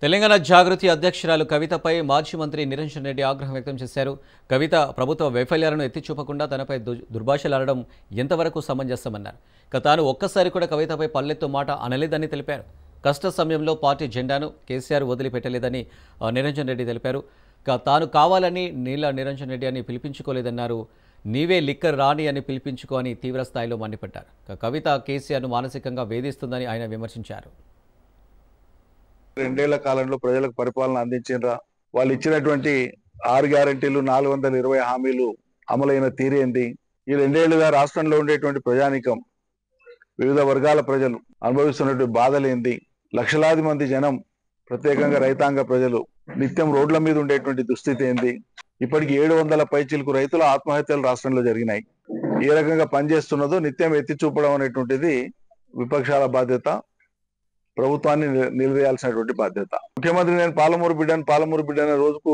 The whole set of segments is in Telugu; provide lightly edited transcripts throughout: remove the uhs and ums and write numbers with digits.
తెలంగాణ జాగృతి అధ్యక్షురాలు కవితపై మాజీ మంత్రి నిరంజన్ రెడ్డి ఆగ్రహం వ్యక్తం చేశారు. కవిత ప్రభుత్వ వైఫల్యాలను ఎత్తి చూపకుండా తనపై దుర్భాషలాడడం ఎంతవరకు సమంజసమన్నారు. తాను ఒక్కసారి కూడా కవితపై పల్లెత్తు మాట అనలేదని తెలిపారు. కష్ట సమయంలో పార్టీ జెండాను కేసీఆర్ వదిలిపెట్టలేదని నిరంజన్ రెడ్డి తెలిపారు. తాను కావాలని నీళ్ల నిరంజన్ రెడ్డి అని పిలిపించుకోలేదన్నారు. నీవే లిక్కర్ రాణి అని పిలిపించుకో అని తీవ్ర స్థాయిలో మండిపడ్డారు. కవిత కేసీఆర్ను మానసికంగా వేధిస్తుందని ఆయన విమర్శించారు. 2 ఏళ్ల కాలంలో ప్రజలకు పరిపాలన అందించినరా? వాళ్ళు ఇచ్చినటువంటి 6 గ్యారెంటీలు 420 హామీలు అమలైన తీరేంది? ఈ 2 ఏళ్లుగా రాష్ట్రంలో ఉండేటువంటి ప్రజానీకం, వివిధ వర్గాల ప్రజలు అనుభవిస్తున్నటువంటి బాధలేంది? లక్షలాది మంది జనం, ప్రత్యేకంగా రైతాంగ ప్రజలు నిత్యం రోడ్ల మీద ఉండేటువంటి దుస్థితి ఏంది? ఇప్పటికి 700 పైచిలకు రైతుల ఆత్మహత్యలు రాష్ట్రంలో జరిగినాయి. ఏ రకంగా పనిచేస్తున్నదో నిత్యం ఎత్తి చూపడం అనేటువంటిది విపక్షాల బాధ్యత, ప్రభుత్వాన్ని నిలదీయాల్సినటువంటి బాధ్యత. ముఖ్యమంత్రి నేను పాలమూరు బిడ్డని రోజుకు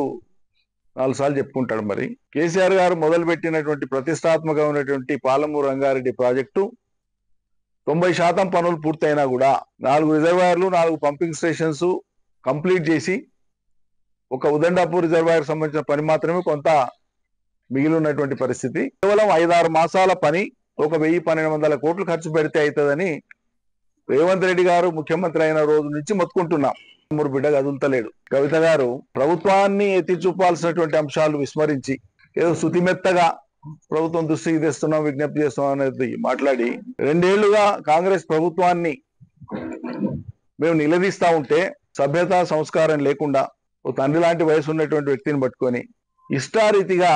4 సార్లు చెప్పుకుంటాడు. మరి కేసీఆర్ గారు మొదలుపెట్టినటువంటి ప్రతిష్టాత్మకమైనటువంటి పాలమూరు రంగారెడ్డి ప్రాజెక్టు 90% పనులు పూర్తయినా కూడా 4 రిజర్వాయర్లు, 4 పంపింగ్ స్టేషన్స్ కంప్లీట్ చేసి ఒక ఉదండాపూర్ రిజర్వాయర్ సంబంధించిన పని మాత్రమే కొంత మిగిలి ఉన్నటువంటి పరిస్థితి. కేవలం 5-6 మాసాల పని 1,000-1,200 కోట్లు ఖర్చు పెడితే అవుతుందని రేవంత్ రెడ్డి గారు ముఖ్యమంత్రి అయిన రోజు నుంచి మొత్తుకుంటున్నాం. మూడు బిడ్డ కదులుతలేడు. కవిత గారు ప్రభుత్వాన్ని ఎత్తి చూపాల్సినటువంటి అంశాలు విస్మరించి ఏదో శుతిమెత్తగా ప్రభుత్వం దృష్టికి తెస్తున్నాం, విజ్ఞప్తి చేస్తున్నాం అనేది మాట్లాడి 2 ఏళ్లుగా కాంగ్రెస్ ప్రభుత్వాన్ని మేము నిలదీస్తా ఉంటే సభ్యత సంస్కారం లేకుండా ఓ తండ్రి లాంటి వయసు ఉన్నటువంటి వ్యక్తిని పట్టుకొని ఇష్టారీతిగా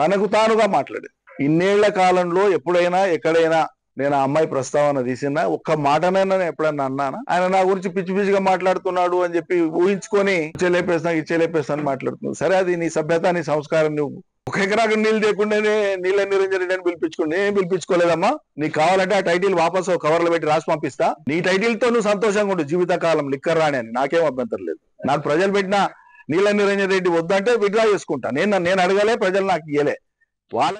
తనకు తానుగా మాట్లాడేది. ఇన్నేళ్ల కాలంలో ఎప్పుడైనా ఎక్కడైనా నేను ఆ అమ్మాయి ప్రస్తావన తీసినా ఒక్క మాటనైనా ఎప్పుడన్నా అన్నానా? ఆయన నా గురించి పిచ్చి పిచ్చిగా మాట్లాడుతున్నాడు అని చెప్పి ఊహించుకొని ఇచ్చేలేపేస్తాను మాట్లాడుతున్నాడు. సరే, అది నీ సభ్యత, నీ సంస్కారం. నువ్వు 1 ఎకరాకు నీళ్ళు లేకుండానే నీళ్ళ నిరంజన్ రెడ్డి అని పిలిపించుకుని నేను పిలిపించుకోలేదమ్మా. నీకు కావాలంటే ఆ టైటిల్ వాపసు కవర్లో పెట్టి రాసి పంపిస్తా. నీ టైటిల్ తో నువ్వు సంతోషంగా ఉండు జీవితకాలం, లిక్కర్ రాణి అని. నాకేం అభ్యంతరం లేదు. నాకు ప్రజలు పెట్టిన నీళ్ళ నిరంజన్ రెడ్డి వద్దంటే విత్డ్రా చేసుకుంటా. నేను అడగలే, ప్రజలు నాకు ఇయ్యలే. వాళ్ళ